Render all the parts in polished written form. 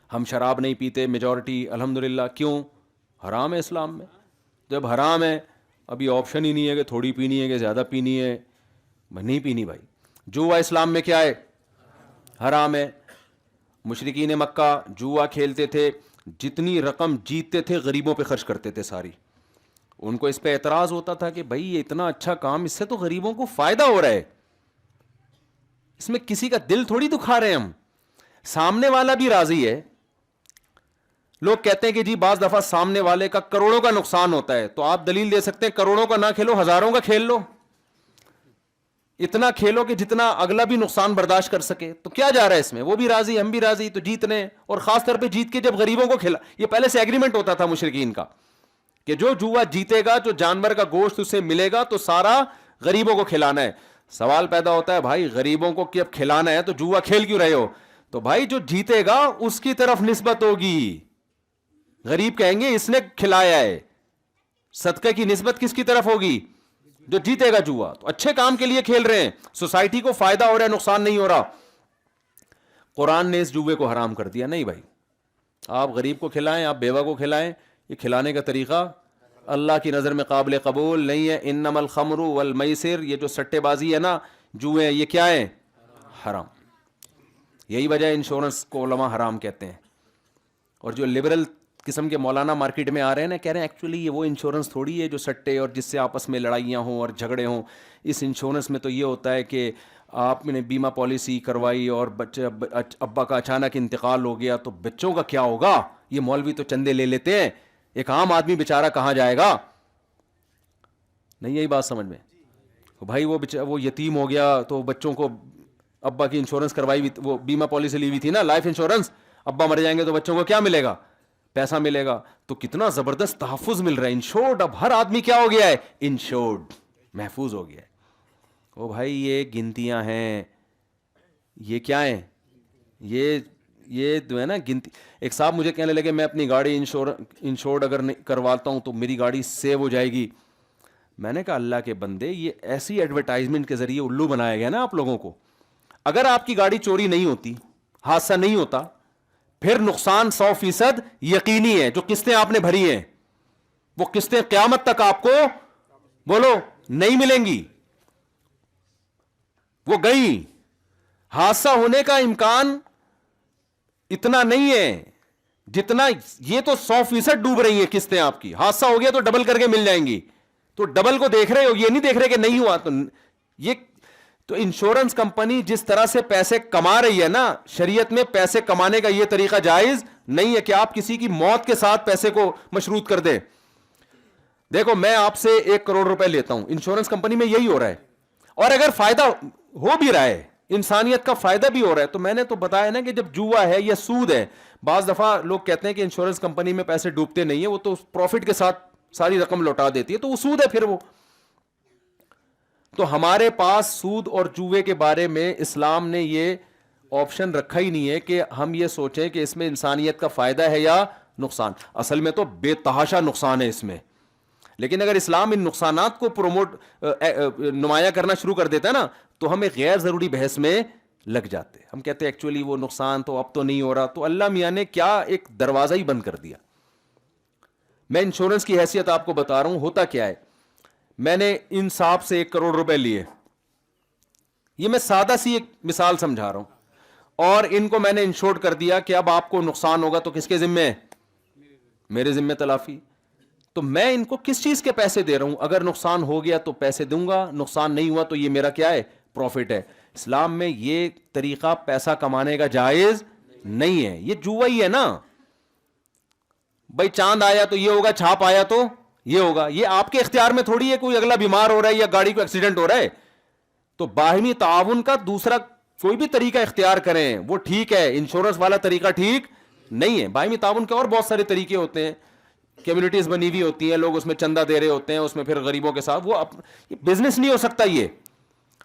ہم شراب نہیں پیتے میجورٹی الحمدللہ، کیوں؟ حرام ہے اسلام میں. جب حرام ہے ابھی آپشن ہی نہیں ہے کہ تھوڑی پینی ہے کہ زیادہ پینی ہے، نہیں پینی بھائی. جوا اسلام میں کیا ہے؟ حرام ہے. مشرکین مکہ جوا کھیلتے تھے، جتنی رقم جیتتے تھے غریبوں پہ خرچ کرتے تھے ساری. ان کو اس پہ اعتراض ہوتا تھا کہ بھائی یہ اتنا اچھا کام، اس سے تو غریبوں کو فائدہ ہو رہا ہے، اس میں کسی کا دل تھوڑی دکھا رہے ہیں ہم، سامنے والا بھی راضی ہے. لوگ کہتے ہیں کہ جی بعض دفعہ سامنے والے کا کروڑوں کا نقصان ہوتا ہے، تو آپ دلیل دے سکتے ہیں کروڑوں کا نہ کھیلو، ہزاروں کا کھیل لو، اتنا کھیلو کہ جتنا اگلا بھی نقصان برداشت کر سکے. تو کیا جا رہا ہے اس میں؟ وہ بھی راضی ہم بھی راضی، تو جیتنے. اور خاص طور پہ جیت کے جب غریبوں کو کھلا، یہ پہلے سے ایگریمنٹ ہوتا تھا مشرکین کا کہ جو جوا جیتے گا، جو جانور کا گوشت اسے ملے گا تو سارا غریبوں کو کھلانا ہے. سوال پیدا ہوتا ہے بھائی غریبوں کو کب کھلانا ہے تو جوا کھیل کیوں رہے ہو؟ تو بھائی جو جیتے گا اس کی طرف نسبت ہوگی. غریب کہیں گے اس نے کھلایا ہے، صدقے کی نسبت کس کی طرف ہوگی؟ جو جیتے گا جوا. تو اچھے کام کے لیے کھیل رہے ہیں، سوسائٹی کو فائدہ ہو رہا ہے، نقصان نہیں ہو رہا. قرآن نے اس جوے کو حرام کر دیا. نہیں بھائی، آپ غریب کو کھلائیں، آپ بیوہ کو کھلائیں، یہ کھلانے کا طریقہ اللہ کی نظر میں قابل قبول نہیں ہے. انما الخمر والمیسر، یہ جو سٹے بازی ہے نا، جوئے ہیں، یہ کیا ہے؟ حرام. یہی وجہ انشورنس کو علماء حرام کہتے ہیں. اور جو لبرل قسم کے مولانا مارکیٹ میں آ رہے ہیں نا، کہہ رہے ہیں ایکچولی یہ وہ انشورنس تھوڑی ہے جو سٹے اور جس سے آپس میں لڑائیاں ہوں اور جھگڑے ہوں. اس انشورنس میں تو یہ ہوتا ہے کہ آپ نے بیمہ پالیسی کروائی اور بچے ابا کا اچانک انتقال ہو گیا تو بچوں کا کیا ہوگا؟ یہ مولوی تو چندے لے لیتے ہیں، ایک عام آدمی بیچارہ کہاں جائے گا؟ نہیں یہی بات سمجھ میں بھائی؟ وہ یتیم ہو گیا تو بچوں کو ابا کی انشورنس کروائی ہوئی، وہ بیمہ پالیسی لی ہوئی تھی نا، لائف انشورنس. ابا مر جائیں گے تو بچوں کو کیا ملے گا؟ پیسہ ملے گا. تو کتنا زبردست تحفظ مل رہا ہے. انشورڈ، اب ہر آدمی کیا ہو گیا ہے؟ انشورڈ، محفوظ ہو گیا ہے. او بھائی یہ گنتیاں ہیں، یہ کیا ہیں؟ یہ جو ہے نا گنتی. ایک صاحب مجھے کہنے لگے میں اپنی گاڑی انشورڈ اگر کرواتا ہوں تو میری گاڑی سیو ہو جائے گی. میں نے کہا اللہ کے بندے، یہ ایسی ایڈورٹائزمنٹ کے ذریعے الو بنایا گیا نا آپ لوگوں کو. اگر آپ کی گاڑی چوری نہیں ہوتی، حادثہ نہیں ہوتا، پھر نقصان 100% یقینی ہے. جو قسطیں آپ نے بھری ہیں وہ قسطیں قیامت تک آپ کو بولو نہیں ملیں گی، وہ گئی. حادثہ ہونے کا امکان اتنا نہیں ہے جتنا یہ تو 100% ڈوب رہی ہیں قسطیں آپ کی. حادثہ ہو گیا تو ڈبل کر کے مل جائیں گی. تو ڈبل کو دیکھ رہے ہو، یہ نہیں دیکھ رہے کہ نہیں ہوا. تو انشورنس کمپنی جس طرح سے پیسے کما رہی ہے نا، شریعت میں پیسے کمانے کا یہ طریقہ جائز نہیں ہے کہ آپ کسی کی موت کے ساتھ پیسے کو مشروط کر دیں. دیکھو میں آپ سے 1 کروڑ روپے لیتا ہوں، انشورنس کمپنی میں یہی ہو رہا ہے. اور اگر فائدہ ہو بھی رہا ہے، انسانیت کا فائدہ بھی ہو رہا ہے، تو میں نے تو بتایا نا کہ جب جوا ہے یا سود ہے. بعض دفعہ لوگ کہتے ہیں کہ انشورنس کمپنی میں پیسے ڈوبتے نہیں ہیں، وہ تو پروفٹ کے ساتھ ساری رقم لوٹا دیتی ہے، تو وہ سود ہے پھر وہ. تو ہمارے پاس سود اور جوے کے بارے میں اسلام نے یہ آپشن رکھا ہی نہیں ہے کہ ہم یہ سوچیں کہ اس میں انسانیت کا فائدہ ہے یا نقصان. اصل میں تو بے تحاشا نقصان ہے اس میں. لیکن اگر اسلام ان نقصانات کو نمایاں کرنا شروع کر دیتا ہے نا، تو ہم ایک غیر ضروری بحث میں لگ جاتے. ہم کہتے ہیں ایکچولی وہ نقصان تو اب تو نہیں ہو رہا. تو اللہ میاں نے کیا ایک دروازہ ہی بند کر دیا. میں انشورنس کی حیثیت آپ کو بتا رہا ہوں ہوتا کیا ہے. میں نے ان صاحب سے 1 کروڑ روپے لیے، یہ میں سادہ سی ایک مثال سمجھا رہا ہوں، اور ان کو میں نے انشورڈ کر دیا کہ اب آپ کو نقصان ہوگا تو کس کے ذمہ ہے؟ میرے ذمہ تلافی. تو میں ان کو کس چیز کے پیسے دے رہا ہوں؟ اگر نقصان ہو گیا تو پیسے دوں گا، نقصان نہیں ہوا تو یہ میرا کیا ہے؟ پروفٹ ہے. اسلام میں یہ طریقہ پیسہ کمانے کا جائز نہیں ہے. یہ جوا ہی ہے نا بھائی. چاند آیا تو یہ ہوگا، چھاپ آیا تو یہ ہوگا. یہ آپ کے اختیار میں تھوڑی ہے کوئی اگلا بیمار ہو رہا ہے یا گاڑی کو ایکسیڈنٹ ہو رہا ہے. تو باہمی تعاون کا دوسرا کوئی بھی طریقہ اختیار کریں وہ ٹھیک ہے، انشورنس والا طریقہ ٹھیک نہیں ہے. باہمی تعاون کے اور بہت سارے طریقے ہوتے ہیں، کمیونٹیز بنی ہوئی ہوتی ہیں، لوگ اس میں چندہ دے رہے ہوتے ہیں، اس میں پھر غریبوں کے ساتھ وہ بزنس نہیں ہو سکتا یہ.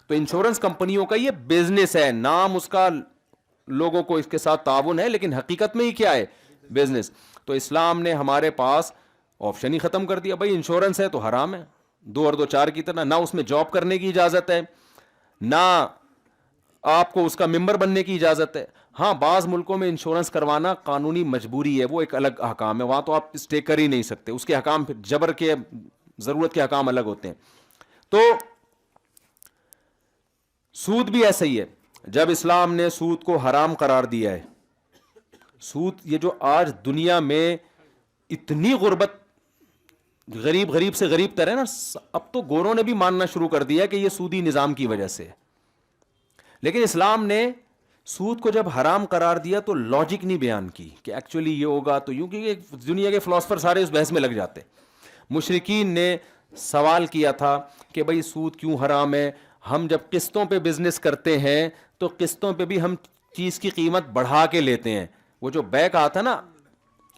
تو انشورنس کمپنیوں کا یہ بزنس ہے، نام اس کا لوگوں کو اس کے ساتھ تعاون ہے، لیکن حقیقت میں ہی کیا ہے؟ بزنس. تو اسلام نے ہمارے پاس آپشن ہی ختم کر دیا. بھائی انشورنس ہے تو حرام ہے، 2 اور 2 4 کی طرح. نہ اس میں جاب کرنے کی اجازت ہے، نہ آپ کو اس کا ممبر بننے کی اجازت ہے. ہاں بعض ملکوں میں انشورنس کروانا قانونی مجبوری ہے, وہ ایک الگ احکام ہے, وہاں تو آپ اسٹے کر ہی نہیں سکتے, اس کے احکام پھر جبر کے ضرورت کے احکام الگ ہوتے ہیں. تو سود بھی ایسا ہی ہے. جب اسلام نے سود کو حرام قرار دیا ہے, سود یہ جو آج دنیا میں اتنی غربت, غریب غریب سے غریب تر ہے نا, اب تو گوروں نے بھی ماننا شروع کر دیا کہ یہ سودی نظام کی وجہ سے. لیکن اسلام نے سود کو جب حرام قرار دیا تو لاجک نہیں بیان کی کہ ایکچولی یہ ہوگا تو یوں, کہ دنیا کے فلاسفر سارے اس بحث میں لگ جاتے. مشرکین نے سوال کیا تھا کہ بھئی سود کیوں حرام ہے, ہم جب قسطوں پہ بزنس کرتے ہیں تو قسطوں پہ بھی ہم چیز کی قیمت بڑھا کے لیتے ہیں. وہ جو بے کہا تھا نا,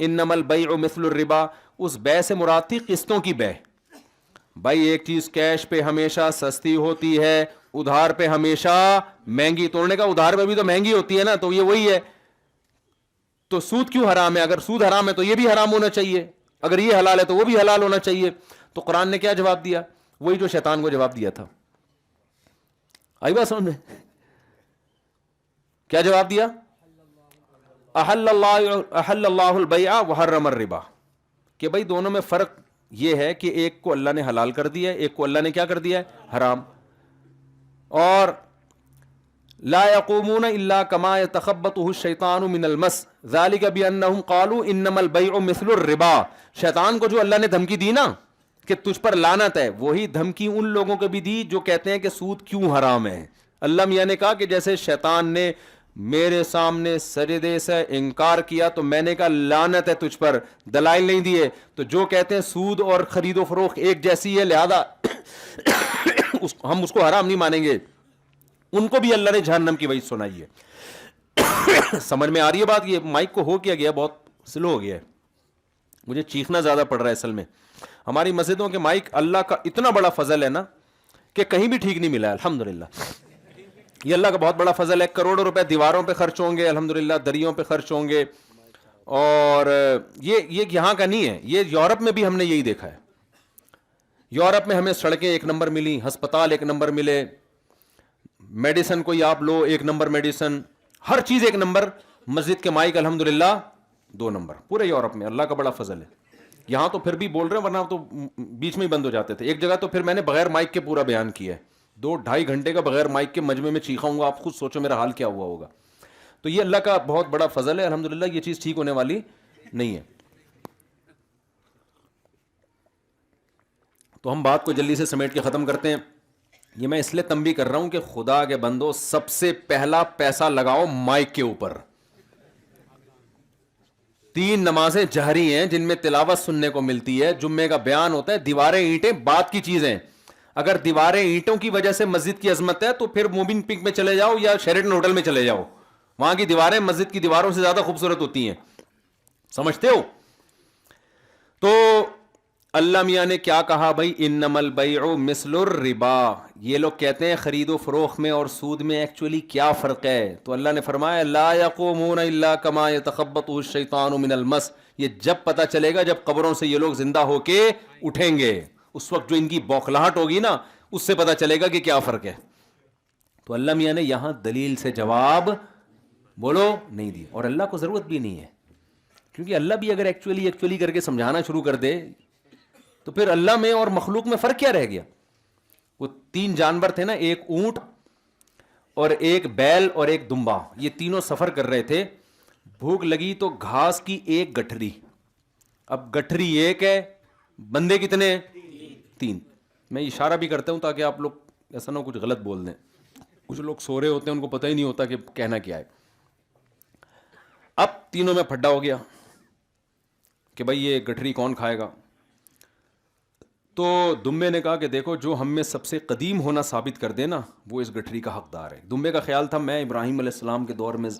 انما البیع مثل الربا, اس بے سے مراد تھی قسطوں کی بے. بھائی ایک چیز کیش پہ ہمیشہ سستی ہوتی ہے, ادھار پہ ہمیشہ مہنگی. توڑنے کا ادھار پہ بھی تو مہنگی ہوتی ہے نا, تو یہ وہی ہے. تو سود کیوں حرام ہے؟ اگر سود حرام ہے تو یہ بھی حرام ہونا چاہیے, اگر یہ حلال ہے تو وہ بھی حلال ہونا چاہیے. تو قرآن نے کیا جواب دیا؟ وہی جو شیطان کو جواب دیا تھا. آئی بات سمجھ میں؟ کیا جواب دیا؟ احل اللہ البیع وحرم الربا, کہ بھائی دونوں میں فرق یہ ہے کہ ایک کو اللہ نے حلال کر دیا ہے, ایک کو اللہ نے کیا کر دیا ہے؟ حرام. اور لا يقومون الا كما يتخبطه الشيطان من المس ذلك بانهم قالوا انما البيع مثل الربا. شیطان کو جو اللہ نے دھمکی دی نا کہ تجھ پر لعنت ہے, وہی دھمکی ان لوگوں کو بھی دی جو کہتے ہیں کہ سود کیوں حرام ہے. اللہ میاں نے کہا کہ جیسے شیطان نے میرے سامنے سجدے سے انکار کیا تو میں نے کہا لعنت ہے تجھ پر, دلائل نہیں دیے. تو جو کہتے ہیں سود اور خرید و فروخت ایک جیسی ہے لہذا ہم اس کو حرام نہیں مانیں گے, ان کو بھی اللہ نے جہنم کی وعید سنائی ہے. سمجھ میں آ رہی ہے بات؟ یہ مائک کو ہو کیا گیا, بہت سلو ہو گیا ہے, مجھے چیخنا زیادہ پڑ رہا ہے اصل میں. ہماری مسجدوں کے مائک اللہ کا اتنا بڑا فضل ہے نا کہ کہیں بھی ٹھیک نہیں ملا ہے الحمدللہ. یہ اللہ کا بہت بڑا فضل ہے. کروڑوں روپے دیواروں پہ خرچ ہوں گے الحمدللہ, دریوں پہ خرچ ہوں گے. اور یہ یہاں کا نہیں ہے, یہ یورپ میں بھی ہم نے یہی دیکھا ہے. یورپ میں ہمیں سڑکیں ایک نمبر ملی, ہسپتال ایک نمبر ملے, میڈیسن کوئی آپ لو ایک نمبر میڈیسن, ہر چیز ایک نمبر. مسجد کے مائک الحمدللہ 2 نمبر پورے یورپ میں, اللہ کا بڑا فضل ہے. یہاں تو پھر بھی بول رہے ہیں, ورنہ تو بیچ میں ہی بند ہو جاتے تھے. ایک جگہ تو پھر میں نے بغیر مائک کے پورا بیان کیا ہے, 2-2.5 گھنٹے کا بغیر مائک کے مجمع میں چیخا ہوں گا, آپ خود سوچو میرا حال کیا ہوا ہوگا. تو یہ اللہ کا بہت بڑا فضل ہے الحمدللہ, یہ چیز ٹھیک ہونے والی نہیں ہے. تو ہم بات کو جلدی سے سمیٹ کے ختم کرتے ہیں. یہ میں اس لیے تنبیہ کر رہا ہوں کہ خدا کے بندو سب سے پہلا پیسہ لگاؤ مائک کے اوپر. 3 نمازیں جہری ہیں جن میں تلاوت سننے کو ملتی ہے, جمعے کا بیان ہوتا ہے. دیواریں اینٹیں بات کی چیزیں. اگر دیواریں اینٹوں کی وجہ سے مسجد کی عظمت ہے تو پھر مومن پنک میں چلے جاؤ یا شیرٹن ہوٹل میں چلے جاؤ, وہاں کی دیواریں مسجد کی دیواروں سے زیادہ خوبصورت ہوتی ہیں. سمجھتے ہو؟ تو اللہ میاں نے کیا کہا بھائی, انما البیع مثل الربا. یہ لوگ کہتے ہیں خرید و فروخت میں اور سود میں ایکچولی کیا فرق ہے؟ تو اللہ نے فرمایا لا یقومون الا کما یتخبطه الشیطان من المس. یہ جب پتہ چلے گا جب قبروں سے یہ لوگ زندہ ہو کے اٹھیں گے, اس وقت جو ان کی بوکھلاہٹ ہوگی نا اس سے پتہ چلے گا کہ کیا فرق ہے. تو اللہ میاں نے یہاں دلیل سے جواب بولو نہیں دیا, اور اللہ کو ضرورت بھی نہیں ہے, کیونکہ اللہ بھی اگر ایکچولی کر کے سمجھانا شروع کر دے تو پھر اللہ میں اور مخلوق میں فرق کیا رہ گیا؟ وہ 3 جانور تھے نا, ایک اونٹ اور ایک بیل اور ایک دمبا, یہ تینوں سفر کر رہے تھے. بھوک لگی تو گھاس کی ایک گٹھری. اب گٹھری ایک ہے, بندے کتنے ہیں؟ 3. میں اشارہ بھی کرتا ہوں تاکہ آپ لوگ ایسا نہ کچھ غلط بول دیں. کچھ لوگ سو رہے ہوتے ہیں, ان کو پتہ ہی نہیں ہوتا کہ کہنا کیا ہے. اب تینوں میں پھڈا ہو گیا کہ بھائی یہ گٹھری کون کھائے گا. تو دمبے نے کہا کہ دیکھو جو ہم میں سب سے قدیم ہونا ثابت کر دے نا وہ اس گٹھری کا حقدار ہے. دمبے کا خیال تھا میں ابراہیم علیہ السلام کے دور میں,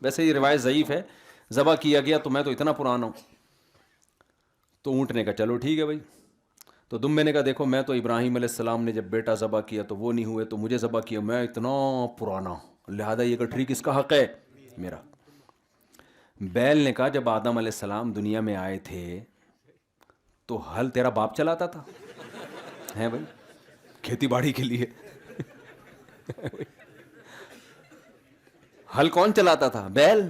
ویسے یہ روایت ضعیف ہے, ذبح کیا گیا تو میں تو اتنا پرانا ہوں. تو اونٹ نے کہا چلو ٹھیک ہے بھائی. تو دمبے نے کہا دیکھو میں تو ابراہیم علیہ السلام نے جب بیٹا ذبح کیا تو وہ نہیں ہوئے, تو مجھے ذبح کیا, میں اتنا پرانا, لہذا یہ گٹھری کس کا حق ہے؟ میرا. بیل نے کہا جب آدم علیہ السلام دنیا میں آئے تھے تو ہل تیرا باپ چلاتا تھا ہے بھائی, کھیتی باڑی کے لیے. ہل کون چلاتا تھا؟ بیل.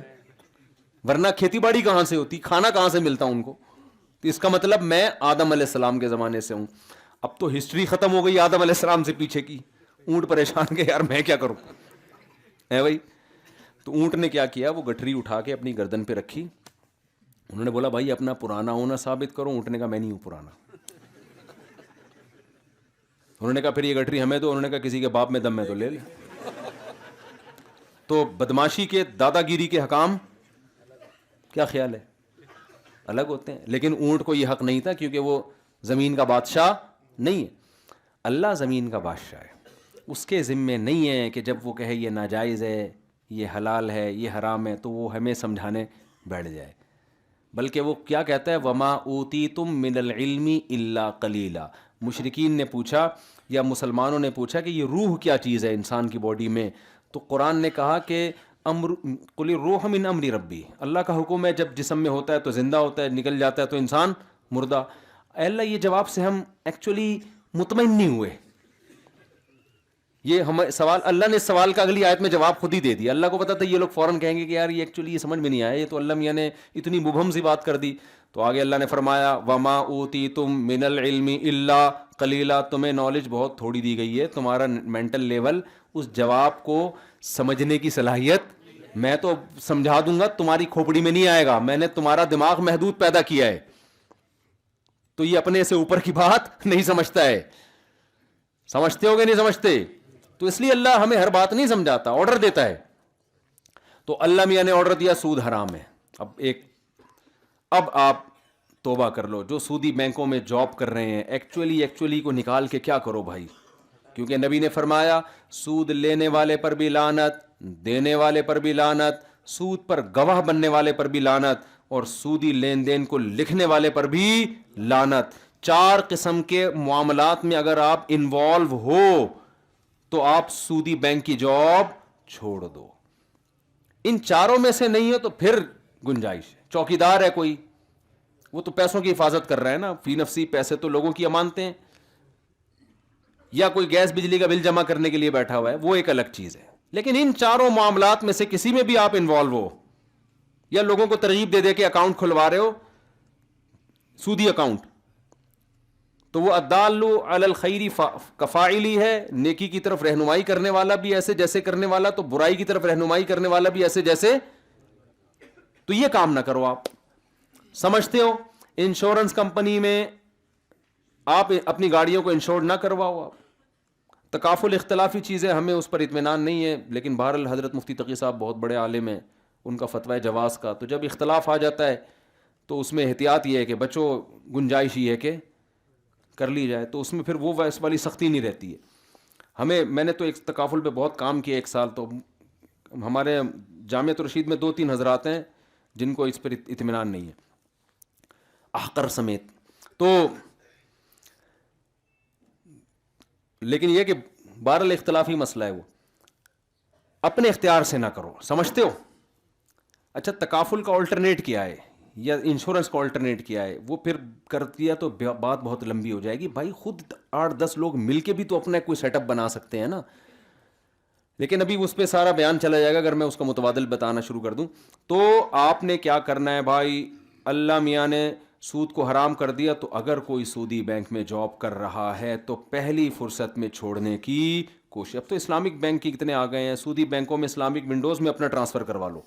ورنہ کھیتی باڑی کہاں سے ہوتی, کھانا کہاں سے ملتا ان کو؟ تو اس کا مطلب میں آدم علیہ السلام کے زمانے سے ہوں. اب تو ہسٹری ختم ہو گئی آدم علیہ السلام سے پیچھے کی. اونٹ پریشان کہ یار میں کیا کروں ہے بھائی. تو اونٹ نے کیا کیا, وہ گٹھری اٹھا کے اپنی گردن پہ رکھی. انہوں نے بولا بھائی اپنا پرانا ہونا ثابت کرو. اونٹ نے کہا میں نہیں ہوں پرانا. انہوں نے کہا پھر یہ گٹھری ہمیں دو. انہوں نے کہا کسی کے باپ میں دم ہے تو لے لے. تو بدماشی کے, دادا گیری کے حکام کیا خیال ہے, الگ ہوتے ہیں. لیکن اونٹ کو یہ حق نہیں تھا کیونکہ وہ زمین کا بادشاہ نہیں ہے. اللہ زمین کا بادشاہ ہے, اس کے ذمے نہیں ہے کہ جب وہ کہے یہ ناجائز ہے, یہ حلال ہے, یہ حرام ہے, تو وہ ہمیں سمجھانے بیٹھ جائے. بلکہ وہ کیا کہتا ہے, وما اوتیتم من العلم الا قلیلا. مشرکین نے پوچھا یا مسلمانوں نے پوچھا کہ یہ روح کیا چیز ہے انسان کی باڈی میں, تو قرآن نے کہا کہ قل الروح من امر ربی, اللہ کا حکم ہے جب جسم میں ہوتا ہے تو زندہ ہوتا ہے, نکل جاتا ہے تو انسان مردہ. اے اللہ یہ جواب سے ہم ایکچولی مطمئن نہیں ہوئے. یہ ہم سوال, اللہ نے سوال کا اگلی آیت میں جواب خود ہی دے دیا. اللہ کو پتا تھا یہ لوگ فوراً کہیں گے کہ یار یہ ایکچولی یہ سمجھ میں نہیں آیا, یہ تو اللہ میاں نے اتنی مبہم سی بات کر دی. تو آگے اللہ نے فرمایا وما اوتیتم من العلم الا قلیلا, تمہیں نالج بہت تھوڑی دی گئی ہے. تمہارا مینٹل لیول اس جواب کو سمجھنے کی صلاحیت میں تو سمجھا دوں گا, تمہاری کھوپڑی میں نہیں آئے گا. میں نے تمہارا دماغ محدود پیدا کیا ہے, تو یہ اپنے سے اوپر کی بات نہیں سمجھتا ہے. سمجھتے ہو گے نہیں سمجھتے؟ تو اس لیے اللہ ہمیں ہر بات نہیں سمجھاتا, آرڈر دیتا ہے. تو اللہ میاں نے آرڈر دیا سود حرام ہے. اب آپ توبہ کر لو. جو سودی بینکوں میں جاب کر رہے ہیں ایکچولی کو نکال کے کیا کرو بھائی, کیونکہ نبی نے فرمایا سود لینے والے پر بھی لعنت, دینے والے پر بھی لعنت, سود پر گواہ بننے والے پر بھی لعنت, اور سودی لین دین کو لکھنے والے پر بھی لعنت. 4 قسم کے معاملات میں اگر آپ انوالو ہو تو آپ سودی بینک کی جاب چھوڑ دو. ان چاروں میں سے نہیں ہو تو پھر گنجائش ہے. چوکیدار ہے کوئی, وہ تو پیسوں کی حفاظت کر رہا ہے نا, فی نفسی پیسے تو لوگوں کی امانتیں ہیں. یا کوئی گیس بجلی کا بل جمع کرنے کے لیے بیٹھا ہوا ہے, وہ ایک الگ چیز ہے. لیکن ان چاروں معاملات میں سے کسی میں بھی آپ انوالو ہو, یا لوگوں کو ترغیب دے دے کے اکاؤنٹ کھلوا رہے ہو سودی اکاؤنٹ, تو وہ الدال علی الخیر کفاعلی ہے. نیکی کی طرف رہنمائی کرنے والا بھی ایسے جیسے کرنے والا, تو برائی کی طرف رہنمائی کرنے والا بھی ایسے جیسے. تو یہ کام نہ کرو. آپ سمجھتے ہو انشورنس کمپنی میں آپ اپنی گاڑیوں کو انشور نہ کرواؤ. آپ تکافل اختلافی چیزیں, ہمیں اس پر اطمینان نہیں ہے, لیکن بہرحال حضرت مفتی تقی صاحب بہت بڑے عالم ہیں, ان کا فتویٰ جواز کا. تو جب اختلاف آ جاتا ہے تو اس میں احتیاط یہ ہے کہ بچوں, گنجائش یہ ہے کہ کر لی جائے. تو اس میں پھر وہ ویس والی سختی نہیں رہتی ہے. میں نے تو ایک تکافل پہ بہت کام کیا 1 سال. تو ہمارے جامعۃ الرشید میں 2-3 حضرات ہیں جن کو اس پر اطمینان نہیں ہے, احقر سمیت. تو لیکن یہ کہ بہرحال اختلافی مسئلہ ہے, وہ اپنے اختیار سے نہ کرو. سمجھتے ہو؟ اچھا تکافل کا آلٹرنیٹ کیا ہے یا انشورنس کا آلٹرنیٹ کیا ہے, وہ پھر کر دیا تو بات بہت لمبی ہو جائے گی. بھائی خود 8-10 لوگ مل کے بھی تو اپنا کوئی سیٹ اپ بنا سکتے ہیں نا. لیکن ابھی اس پہ سارا بیان چلا جائے گا اگر میں اس کا متبادل بتانا شروع کر دوں. تو آپ نے کیا کرنا ہے بھائی, اللہ میاں نے سود کو حرام کر دیا, تو اگر کوئی سودی بینک میں جاب کر رہا ہے تو پہلی فرصت میں چھوڑنے کی کوشش. اب تو اسلامک بینک کی کتنے آ گئے ہیں, سودی بینکوں میں اسلامک ونڈوز میں اپنا ٹرانسفر کروا لو.